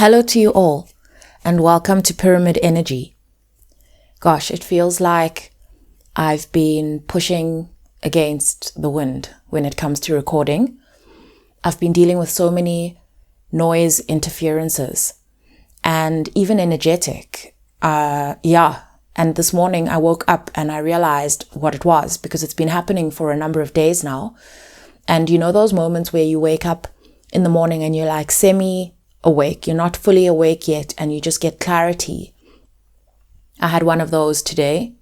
Hello to you all, and welcome to Pyramid Energy. Gosh, it feels like I've been pushing against the wind when it comes to recording. I've been dealing with so many noise interferences and even energetic. And this morning I woke up and I realized what it was, because it's been happening for a number of days now. And you know those moments where you wake up in the morning and you're like semi-awake, you're not fully awake yet, and you just get clarity. I had one of those today,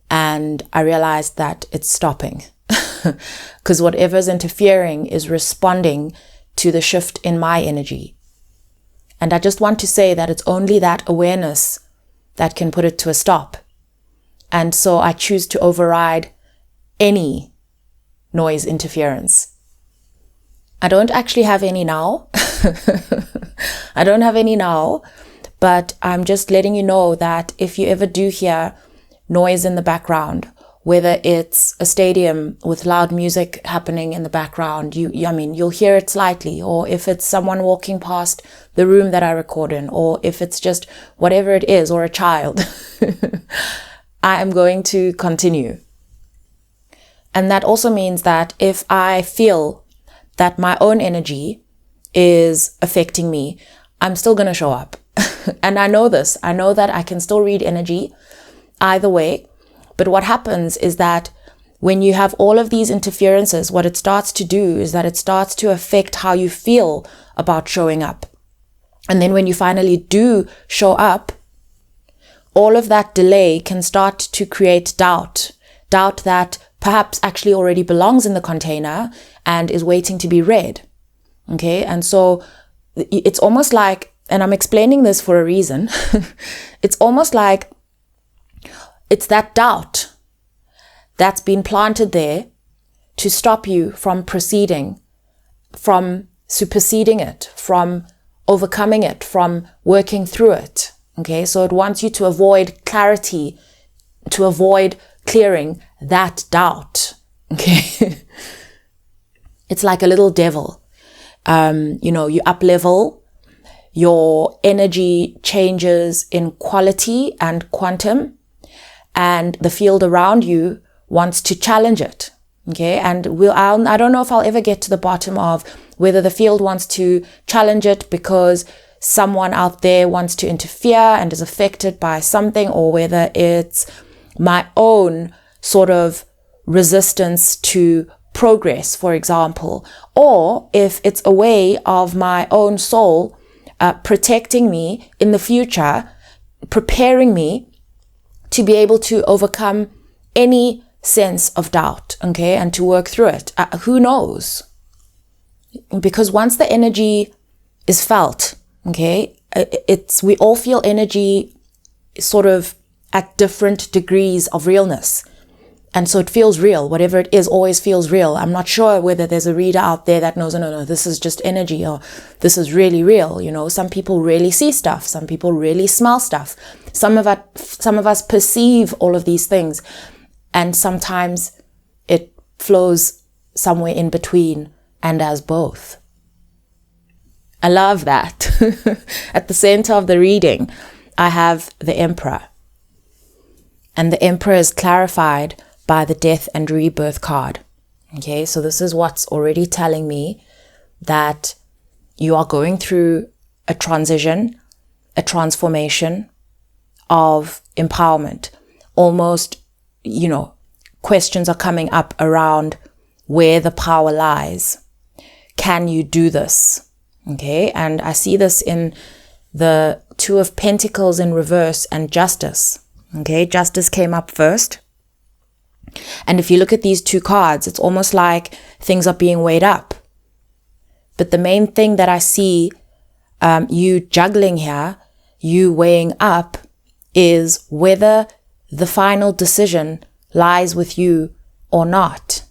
and I realized that it's stopping because whatever's interfering is responding to the shift in my energy. And I just want to say that it's only that awareness that can put it to a stop. And so I choose to override any noise interference. I don't actually have any now. I don't have any now, but I'm just letting you know that if you ever do hear noise in the background, whether it's a stadium with loud music happening in the background, you'll hear it slightly, or if it's someone walking past the room that I record in, or if it's just whatever it is, or a child, I am going to continue. And that also means that if I feel that my own energy is affecting me, I'm still going to show up. And I know this. I know that I can still read energy either way. But what happens is that when you have all of these interferences, what it starts to do is that it starts to affect how you feel about showing up. And then when you finally do show up, all of that delay can start to create doubt that perhaps actually already belongs in the container and is waiting to be read. Okay. And so it's almost like, and I'm explaining this for a reason, it's almost like it's that doubt that's been planted there to stop you from proceeding, from superseding it, from overcoming it, from working through it. Okay. So it wants you to avoid clarity, to avoid clearing that doubt. Okay. It's like a little devil. You up level, your energy changes in quality and quantum, and the field around you wants to challenge it. Okay. And I don't know if I'll ever get to the bottom of whether the field wants to challenge it because someone out there wants to interfere and is affected by something, or whether it's my own sort of resistance to progress, for example, or if it's a way of my own soul protecting me in the future, preparing me to be able to overcome any sense of doubt, okay, and to work through it. Who knows? Because once the energy is felt, okay, we all feel energy sort of at different degrees of realness. And so it feels real. Whatever it is always feels real. I'm not sure whether there's a reader out there that knows, no, this is just energy, or this is really real. You know, some people really see stuff. Some people really smell stuff. Some of us perceive all of these things. And sometimes it flows somewhere in between and as both. I love that. At the center of the reading, I have the Emperor. And the Emperor is clarified by the death and rebirth card. Okay, so this is what's already telling me that you are going through a transition, a transformation of empowerment. Almost, questions are coming up around where the power lies. Can you do this? Okay, and I see this in the Two of Pentacles in reverse and Justice. Okay, Justice came up first. And if you look at these two cards, it's almost like things are being weighed up. But the main thing that I see you juggling here, you weighing up, is whether the final decision lies with you or not.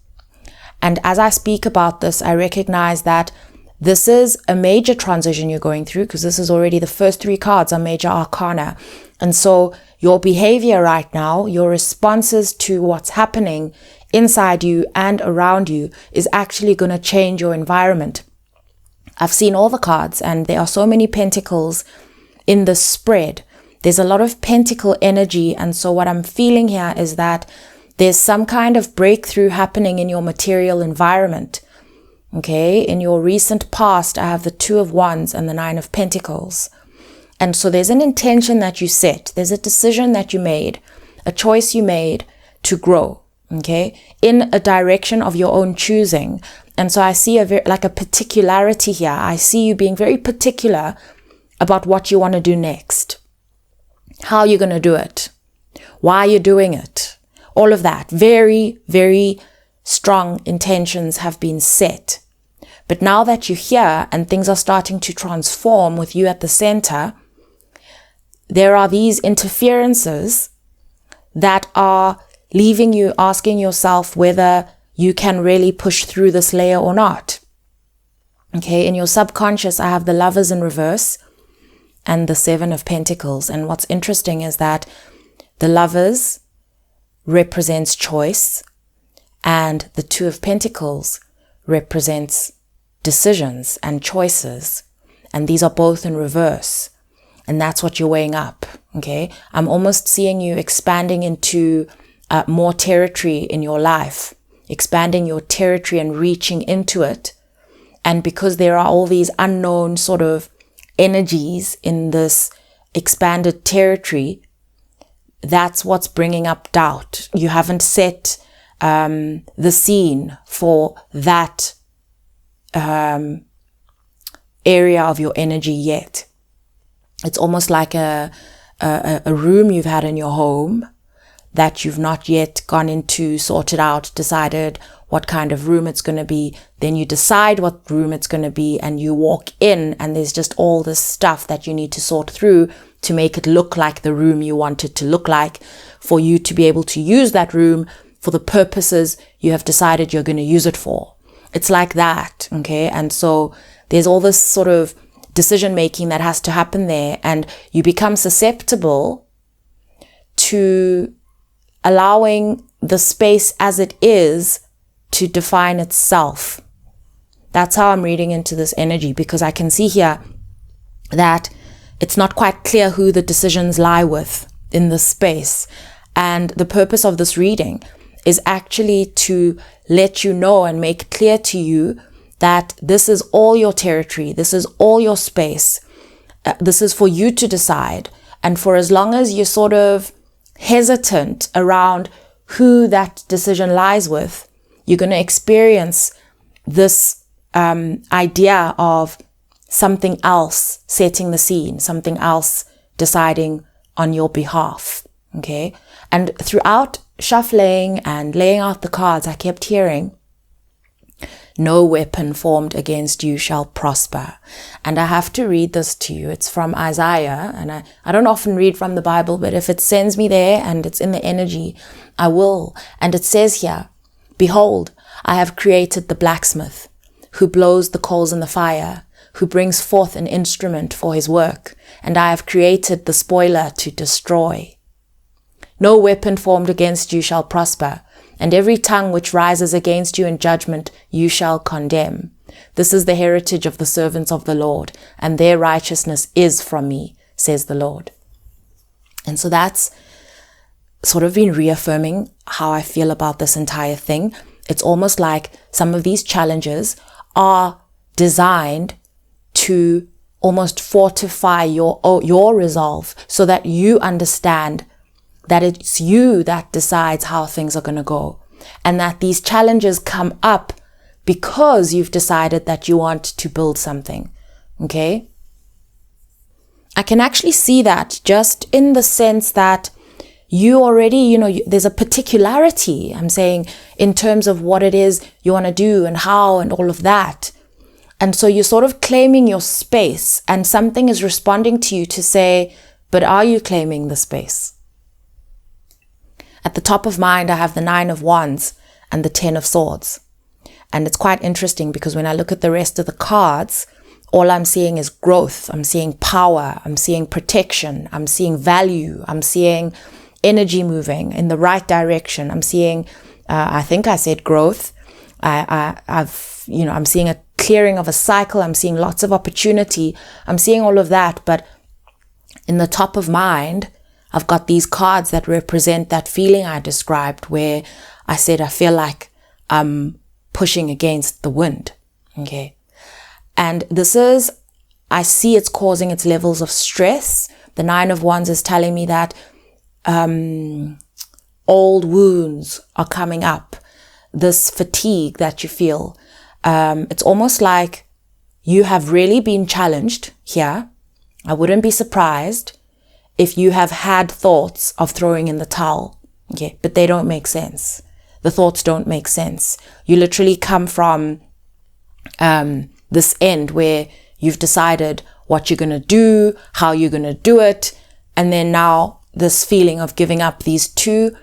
And as I speak about this, I recognize that this is a major transition you're going through, because this is already the first three cards are major arcana. And so your behavior right now, your responses to what's happening inside you and around you is actually going to change your environment. I've seen all the cards, and there are so many pentacles in the spread. There's a lot of pentacle energy. And so what I'm feeling here is that there's some kind of breakthrough happening in your material environment. Okay. In your recent past, I have the 2 of Wands and the 9 of Pentacles. And so there's an intention that you set. There's a decision that you made, a choice you made to grow. Okay. In a direction of your own choosing. And so I see like a particularity here. I see you being very particular about what you want to do next, how you're going to do it, why you're doing it, all of that. Very, very strong intentions have been set. But now that you're here and things are starting to transform with you at the center, there are these interferences that are leaving you asking yourself whether you can really push through this layer or not. Okay, in your subconscious, I have the Lovers in reverse and the 7 of Pentacles. And what's interesting is that the Lovers represents choice and the 2 of Pentacles represents decisions and choices. And these are both in reverse. And that's what you're weighing up. Okay, I'm almost seeing you expanding into more territory in your life, expanding your territory and reaching into it. And because there are all these unknown sort of energies in this expanded territory, that's what's bringing up doubt. You haven't set the scene for that area of your energy yet. It's almost like a room you've had in your home that you've not yet gone into, sorted out, decided what kind of room it's going to be. Then you decide what room it's going to be and you walk in and there's just all this stuff that you need to sort through to make it look like the room you want it to look like, for you to be able to use that room for the purposes you have decided you're going to use it for. It's like that. Okay. And so there's all this sort of decision making that has to happen there, and you become susceptible to allowing the space as it is to define itself. That's how I'm reading into this energy, because I can see here that it's not quite clear who the decisions lie with in this space. And the purpose of this reading is actually to let you know and make clear to you that this is all your territory. This is all your space. This is for you to decide. And for as long as you're sort of hesitant around who that decision lies with, you're going to experience this idea of something else setting the scene, something else deciding on your behalf. Okay. And throughout shuffling and laying out the cards, I kept hearing, no weapon formed against you shall prosper. And I have to read this to you. It's from Isaiah. And I don't often read from the Bible, but if it sends me there and it's in the energy, I will. And it says here, behold, I have created the blacksmith who blows the coals in the fire, who brings forth an instrument for his work. And I have created the spoiler to destroy. No weapon formed against you shall prosper, and every tongue which rises against you in judgment you shall condemn. This is the heritage of the servants of the Lord, and their righteousness is from me, says the Lord. And so that's sort of been reaffirming how I feel about this entire thing. It's almost like some of these challenges are designed to almost fortify your resolve, so that you understand that it's you that decides how things are going to go, and that these challenges come up because you've decided that you want to build something. Okay. I can actually see that just in the sense that you already, there's a particularity, I'm saying, in terms of what it is you want to do and how and all of that. And so you're sort of claiming your space, and something is responding to you to say, but are you claiming the space? At the top of mind, I have the 9 of Wands and the 10 of Swords. And it's quite interesting because when I look at the rest of the cards, all I'm seeing is growth. I'm seeing power. I'm seeing protection. I'm seeing value. I'm seeing energy moving in the right direction. I'm seeing, I think I said growth. I'm seeing a clearing of a cycle. I'm seeing lots of opportunity. I'm seeing all of that. But in the top of mind, I've got these cards that represent that feeling I described, where I said, I feel like I'm pushing against the wind. Okay. And this is, I see it's causing its levels of stress. The 9 of Wands is telling me that old wounds are coming up. This fatigue that you feel. It's almost like you have really been challenged here. I wouldn't be surprised if you have had thoughts of throwing in the towel. Okay, but they don't make sense. The thoughts don't make sense. You literally come from this end where you've decided what you're going to do, how you're going to do it. And then now this feeling of giving up, these two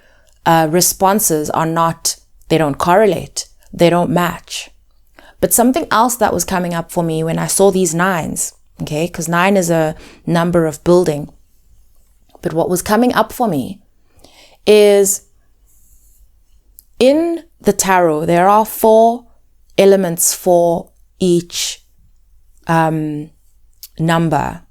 responses are not, they don't correlate. They don't match. But something else that was coming up for me when I saw these 9s, okay, because 9 is a number of building. But what was coming up for me is in the tarot, there are 4 elements for each number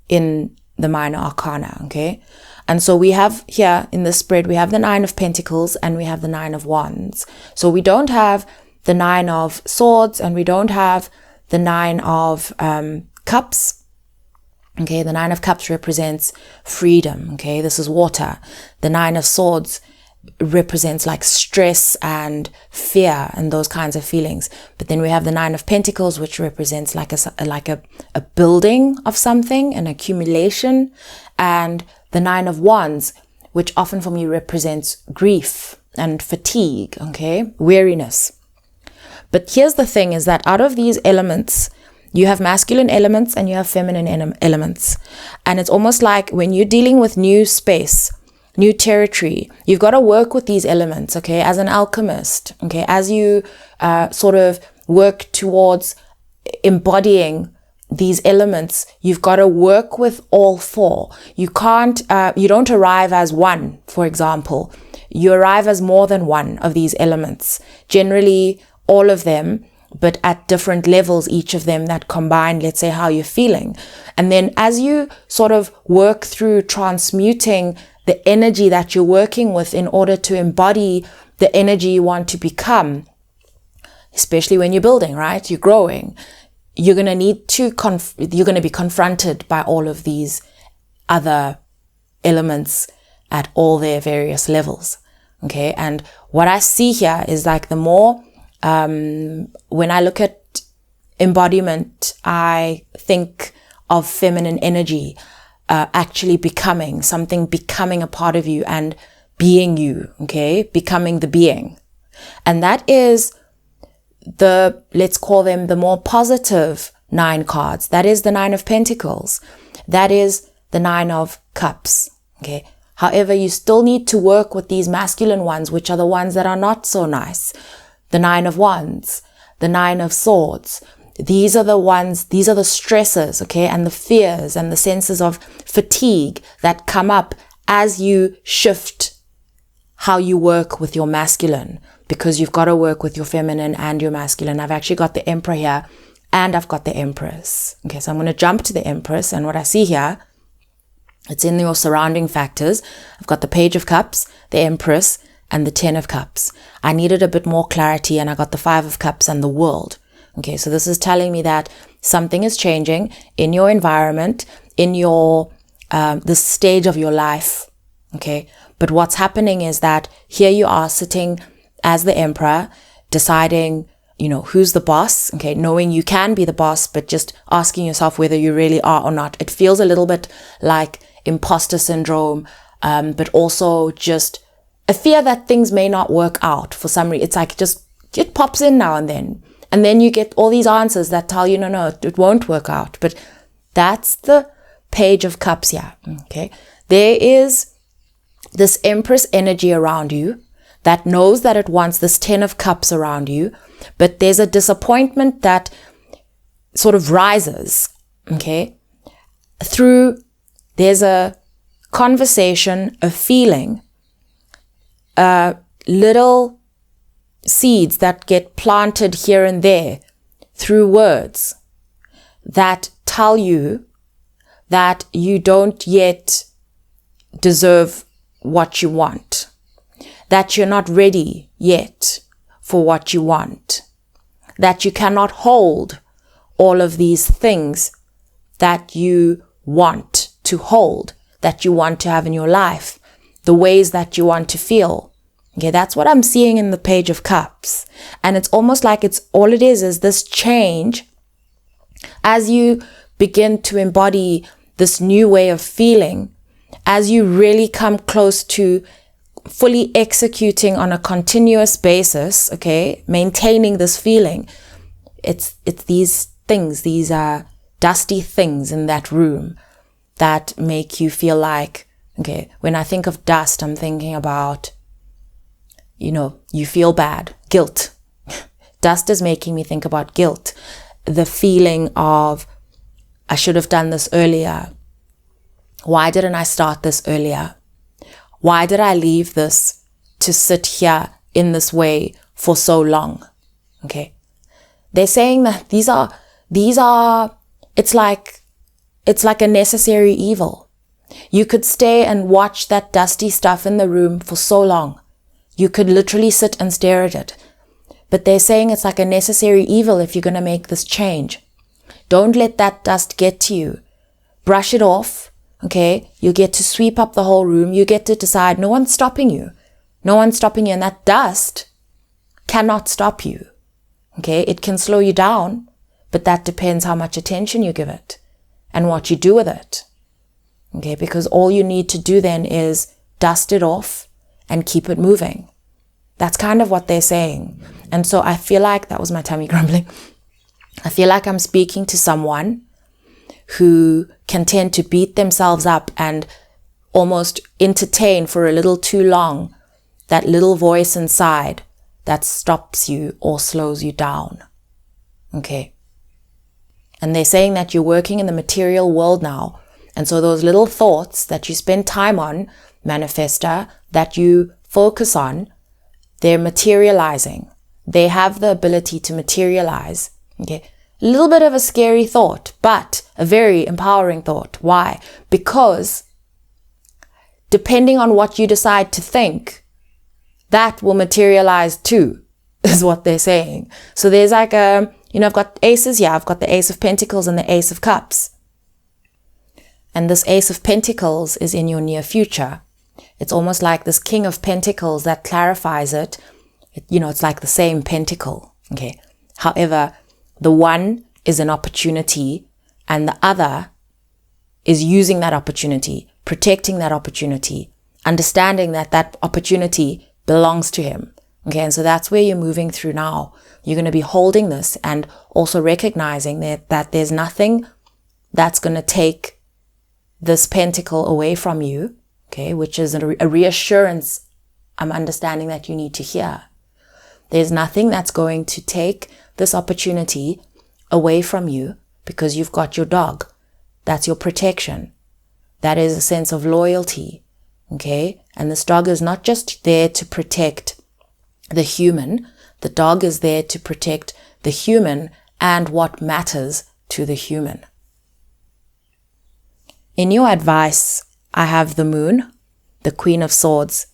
in the minor arcana, okay? And so we have here in the spread, we have the 9 of Pentacles and we have the 9 of Wands. So we don't have the 9 of Swords and we don't have the 9 of Cups. Okay, the 9 of Cups represents freedom. Okay, this is water. The 9 of Swords represents like stress and fear and those kinds of feelings. But then we have the 9 of Pentacles, which represents like a building of something, an accumulation, and the 9 of Wands, which often for me represents grief and fatigue, okay, weariness. But here's the thing, is that out of these elements, you have masculine elements and you have feminine elements. And it's almost like when you're dealing with new space, new territory, you've got to work with these elements, okay, as an alchemist, okay, as you sort of work towards embodying these elements, you've got to work with all 4. You can't, you don't arrive as one, for example. You arrive as more than one of these elements. Generally, all of them, but at different levels, each of them that combine, let's say, how you're feeling. And then as you sort of work through transmuting the energy that you're working with in order to embody the energy you want to become, especially when you're building, right? You're growing. You're going to need to, you're going to be confronted by all of these other elements at all their various levels. Okay. And what I see here is like the more, when I look at embodiment, I think of feminine energy, actually becoming something, becoming a part of you and being you, okay? Becoming the being. And that is the, let's call them the more positive 9 cards. That is the 9 of Pentacles. That is the 9 of Cups, okay? However, you still need to work with these masculine ones, which are the ones that are not so nice. The 9 of Wands, the 9 of Swords. These are the ones, these are the stresses, okay, and the fears and the senses of fatigue that come up as you shift how you work with your masculine, because you've got to work with your feminine and your masculine. I've actually got the Emperor here and I've got the Empress. Okay, so I'm going to jump to the Empress, and what I see here, it's in your surrounding factors. I've got the Page of Cups, the Empress, and the 10 of Cups. I needed a bit more clarity and I got the 5 of Cups and the World. Okay, so this is telling me that something is changing in your environment, in your, this stage of your life. Okay, but what's happening is that here you are sitting as the Emperor, deciding, you know, who's the boss. Okay, knowing you can be the boss, but just asking yourself whether you really are or not. It feels a little bit like imposter syndrome, but also just a fear that things may not work out for some reason. It's like just, it pops in now and then. And then you get all these answers that tell you, no, it won't work out. But that's the Page of Cups here, okay? There is this Empress energy around you that knows that it wants this 10 of Cups around you, but there's a disappointment that sort of rises, okay? There's a conversation, a feeling, little seeds that get planted here and there through words that tell you that you don't yet deserve what you want, that you're not ready yet for what you want, that you cannot hold all of these things that you want to hold, that you want to have in your life, the ways that you want to feel. Okay, that's what I'm seeing in the Page of Cups. And it's almost like all it is this change as you begin to embody this new way of feeling, as you really come close to fully executing on a continuous basis, okay, maintaining this feeling. It's these things, these are dusty things in that room that make you feel like, okay, when I think of dust, I'm thinking about, you feel bad, guilt. Dust is making me think about guilt. The feeling of, I should have done this earlier. Why didn't I start this earlier? Why did I leave this to sit here in this way for so long? Okay. They're saying that these are, it's like a necessary evil. You could stay and watch that dusty stuff in the room for so long. You could literally sit and stare at it. But they're saying it's like a necessary evil if you're going to make this change. Don't let that dust get to you. Brush it off. Okay, you get to sweep up the whole room. You get to decide. No one's stopping you. No one's stopping you. And that dust cannot stop you. Okay, it can slow you down, but that depends how much attention you give it and what you do with it. Okay, because all you need to do then is dust it off and keep it moving. That's kind of what they're saying. And so I feel like, that was my tummy grumbling. I feel like I'm speaking to someone who can tend to beat themselves up and almost entertain for a little too long that little voice inside that stops you or slows you down. Okay. And they're saying that you're working in the material world now. And so those little thoughts that you spend time on, manifester, that you focus on, they're materializing. They have the ability to materialize. Okay. A little bit of a scary thought, but a very empowering thought. Why? Because depending on what you decide to think, that will materialize too, is what they're saying. So there's like I've got aces here. I've got the Ace of Pentacles and the Ace of Cups. And this Ace of Pentacles is in your near future. It's almost like this King of Pentacles that clarifies it. It's like the same pentacle. Okay. However, the one is an opportunity and the other is using that opportunity, protecting that opportunity, understanding that that opportunity belongs to him. Okay, and so that's where you're moving through now. You're going to be holding this and also recognizing that there's nothing that's going to take this pentacle away from you, okay, which is a reassurance I'm understanding that you need to hear. There's nothing that's going to take this opportunity away from you because you've got your dog. That's your protection. That is a sense of loyalty, okay? And this dog is not just there to protect the human. The dog is there to protect the human and what matters to the human. In your advice, I have the Moon, the Queen of Swords,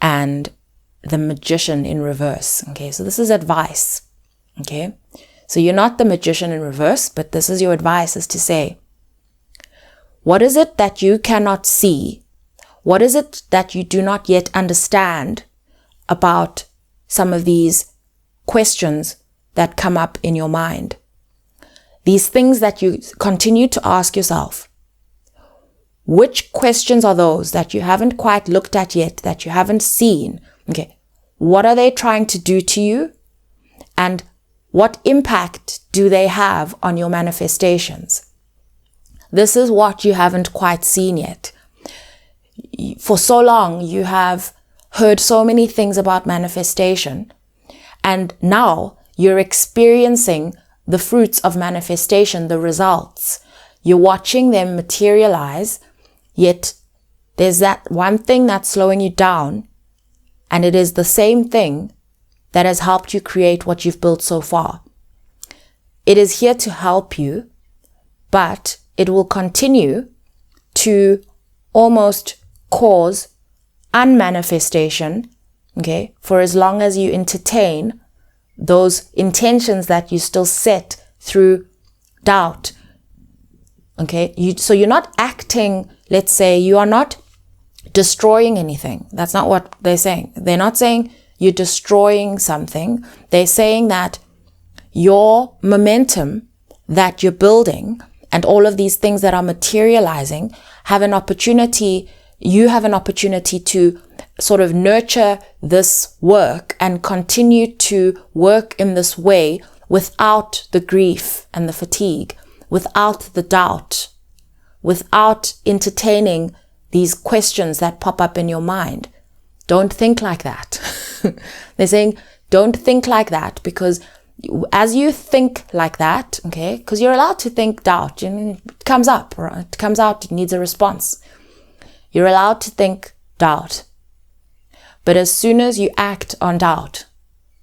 and the Magician in reverse. Okay, so this is advice. Okay, so you're not the Magician in reverse, but this is your advice, is to say, what is it that you cannot see? What is it that you do not yet understand about some of these questions that come up in your mind? These things that you continue to ask yourself. Which questions are those that you haven't quite looked at yet, that you haven't seen? Okay, what are they trying to do to you? And what impact do they have on your manifestations? This is what you haven't quite seen yet. For so long, you have heard so many things about manifestation, and now you're experiencing the fruits of manifestation, the results. You're watching them materialize, yet there's that one thing that's slowing you down, and it is the same thing that has helped you create what you've built so far. It is here to help you, but it will continue to almost cause unmanifestation, okay, for as long as you entertain those intentions that you still set through doubt. Okay, so you're not acting, let's say, you are not destroying anything. That's not what they're saying. They're not saying you're destroying something. They're saying that your momentum that you're building and all of these things that are materializing have an opportunity, you have an opportunity to sort of nurture this work and continue to work in this way without the grief and the fatigue, without the doubt, without entertaining these questions that pop up in your mind. Don't think like that. They're saying, don't think like that, because as you think like that, okay, because you're allowed to think doubt, and it comes up, right? It comes out, it needs a response. You're allowed to think doubt. But as soon as you act on doubt,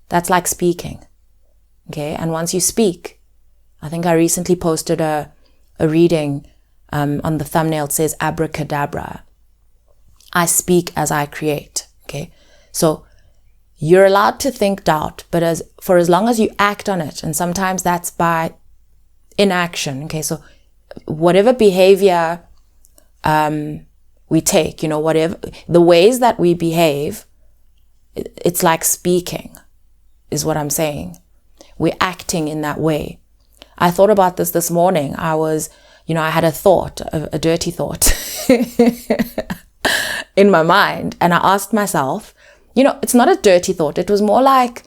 that's like speaking, okay? And once you speak, I think I recently posted a reading on the thumbnail. It says abracadabra. I speak as I create, okay? So you're allowed to think doubt, but for as long as you act on it, and sometimes that's by inaction, okay? So whatever behavior we take, whatever, the ways that we behave, it's like speaking, is what I'm saying. We're acting in that way. I thought about this morning. I was, I had a thought, a dirty thought in my mind. And I asked myself, it's not a dirty thought. It was more like,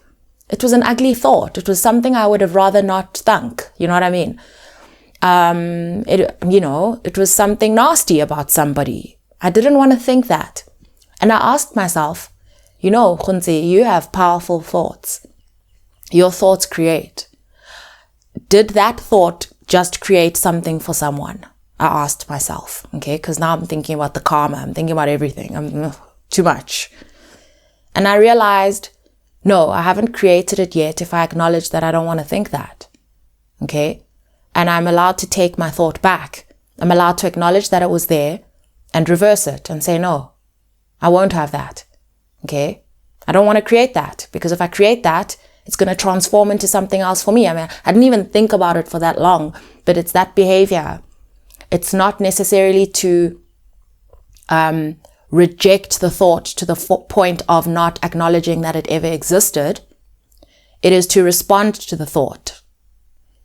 it was an ugly thought. It was something I would have rather not thunk. You know what I mean? It was something nasty about somebody. I didn't want to think that. And I asked myself, Gontse, you have powerful thoughts. Your thoughts create. Did that thought just create something for someone? I asked myself, okay? Because now I'm thinking about the karma. I'm thinking about everything. I'm too much. And I realized, no, I haven't created it yet if I acknowledge that I don't want to think that, okay? And I'm allowed to take my thought back. I'm allowed to acknowledge that it was there and reverse it and say, no, I won't have that, okay? I don't want to create that, because if I create that, it's going to transform into something else for me. I mean, I didn't even think about it for that long, but it's that behavior. It's not necessarily to reject the thought to the point of not acknowledging that it ever existed. It is to respond to the thought.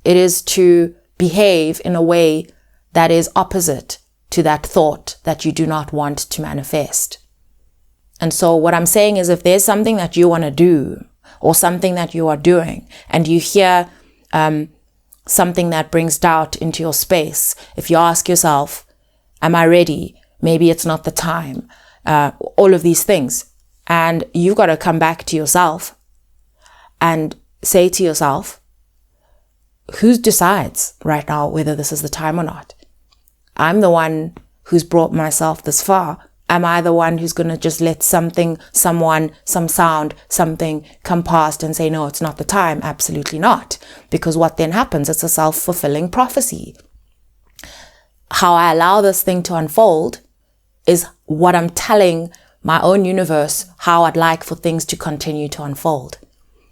It is to behave in a way that is opposite to that thought that you do not want to manifest. And so what I'm saying is, if there's something that you want to do, or something that you are doing, and you hear something that brings doubt into your space, if you ask yourself, am I ready? Maybe it's not the time. All of these things. And you've got to come back to yourself and say to yourself, who decides right now whether this is the time or not? I'm the one who's brought myself this far. Am I the one who's going to just let something, someone, some sound, something come past and say, no, it's not the time? Absolutely not. Because what then happens? It's a self-fulfilling prophecy. How I allow this thing to unfold is what I'm telling my own universe how I'd like for things to continue to unfold.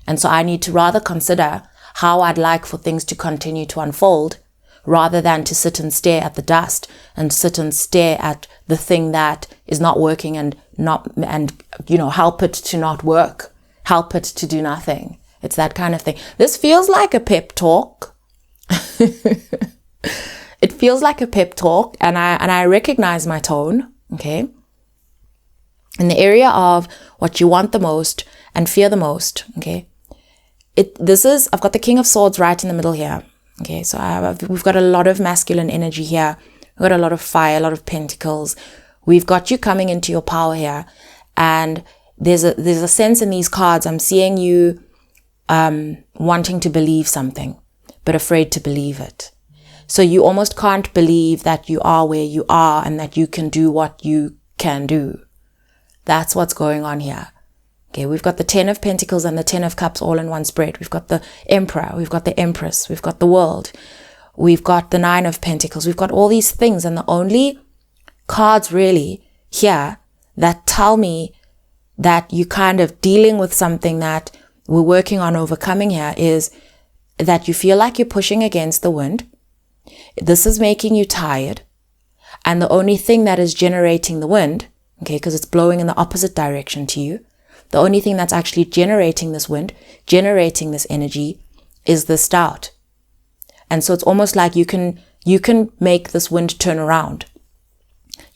And so I need to rather consider how I'd like for things to continue to unfold, rather than to sit and stare at the dust and sit and stare at the thing that is not working and help it to not work, help it to do nothing. It's that kind of thing. This feels like a pep talk. It feels like a pep talk, and I recognize my tone, okay? In the area of what you want the most and fear the most, okay? I've got the King of Swords right in the middle here. Okay, so we've got a lot of masculine energy here. We've got a lot of fire, a lot of pentacles. We've got you coming into your power here. And there's a sense in these cards, I'm seeing you wanting to believe something, but afraid to believe it. So you almost can't believe that you are where you are and that you can do what you can do. That's what's going on here. Okay, we've got the 10 of Pentacles and the 10 of Cups all in one spread. We've got the Emperor, we've got the Empress, we've got the World, we've got the 9 of Pentacles, we've got all these things, and the only cards really here that tell me that you kind of dealing with something that we're working on overcoming here is that you feel like you're pushing against the wind. This is making you tired. And the only thing that is generating the wind, okay, because it's blowing in the opposite direction to you, the only thing that's actually generating this wind, generating this energy, is this doubt. And so it's almost like you can make this wind turn around.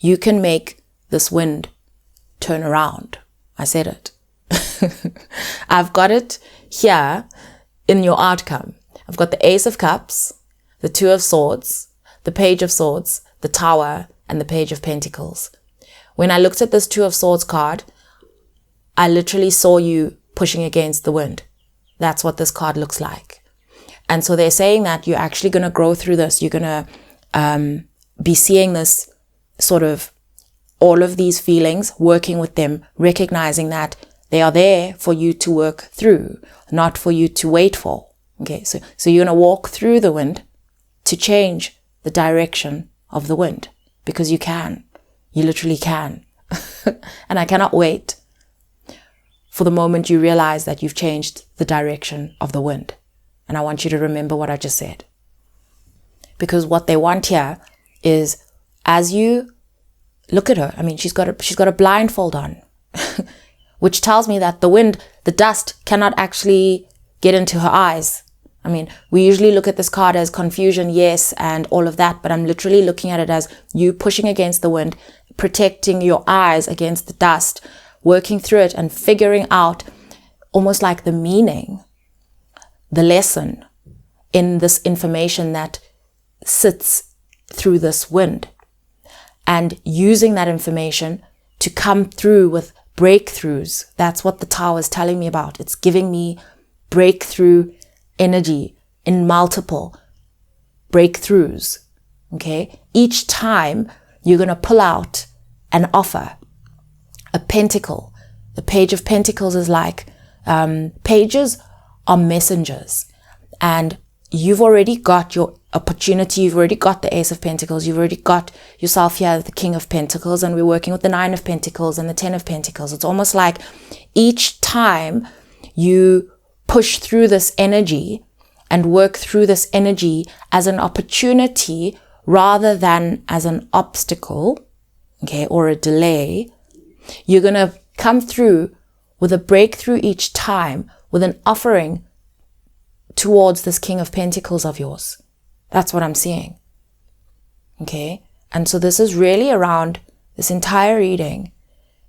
You can make this wind turn around. I said it. I've got it here in your outcome. I've got the Ace of Cups, the 2 of Swords, the Page of Swords, the Tower, and the Page of Pentacles. When I looked at this 2 of Swords card, I literally saw you pushing against the wind. That's what this card looks like. And so they're saying that you're actually going to grow through this. You're going to be seeing this sort of all of these feelings, working with them, recognizing that they are there for you to work through, not for you to wait for. Okay, so you're going to walk through the wind to change the direction of the wind, because you can. You literally can. And I cannot wait for the moment you realize that you've changed the direction of the wind. And I want you to remember what I just said. Because what they want here is, as you look at her, I mean, she's got a blindfold on, which tells me that the wind, the dust cannot actually get into her eyes. I mean, we usually look at this card as confusion, yes, and all of that, but I'm literally looking at it as you pushing against the wind, protecting your eyes against the dust, working through it and figuring out almost like the meaning, the lesson in this information that sits through this wind, and using that information to come through with breakthroughs. That's what the Tower is telling me about. It's giving me breakthrough energy in multiple breakthroughs. Okay? Each time you're going to pull out an offer, a pentacle. The Page of Pentacles is like, pages are messengers, and you've already got your opportunity. You've already got the Ace of Pentacles. You've already got yourself here, the King of Pentacles, and we're working with the 9 of Pentacles and the 10 of Pentacles. It's almost like each time you push through this energy and work through this energy as an opportunity rather than as an obstacle, okay, or a delay, you're going to come through with a breakthrough each time, with an offering towards this King of Pentacles of yours. That's what I'm seeing. Okay? And so this is really around this entire reading,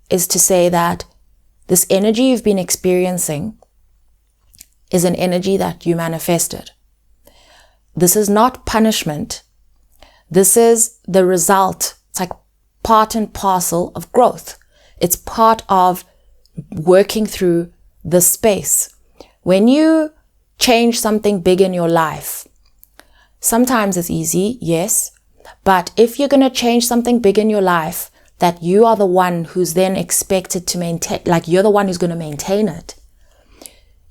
is to say that this energy you've been experiencing is an energy that you manifested. This is not punishment. This is the result. It's like part and parcel of growth. It's part of working through the space. When you change something big in your life, sometimes it's easy, yes, but if you're going to change something big in your life that you are the one who's then expected to maintain, like you're the one who's going to maintain it,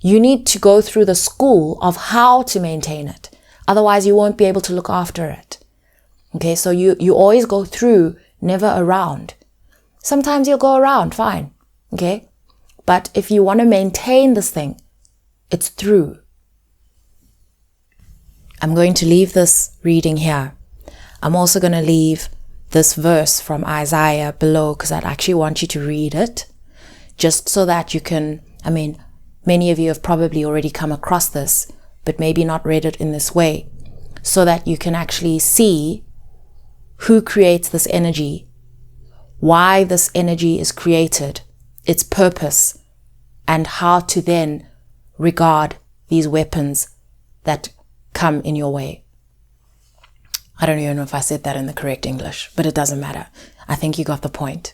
you need to go through the school of how to maintain it. Otherwise, you won't be able to look after it. Okay, so you always go through, never around. Sometimes you'll go around, fine. Okay, but if you want to maintain this thing, it's through. I'm going to leave this reading here. I'm also going to leave this verse from Isaiah below, because I'd actually want you to read it, just so that you can, I mean, many of you have probably already come across this, but maybe not read it in this way, so that you can actually see who creates this energy, why this energy is created, its purpose, and how to then regard these weapons that come in your way. I don't even know if I said that in the correct English, but it doesn't matter. I think you got the point.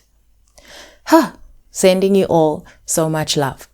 Sending you all so much love.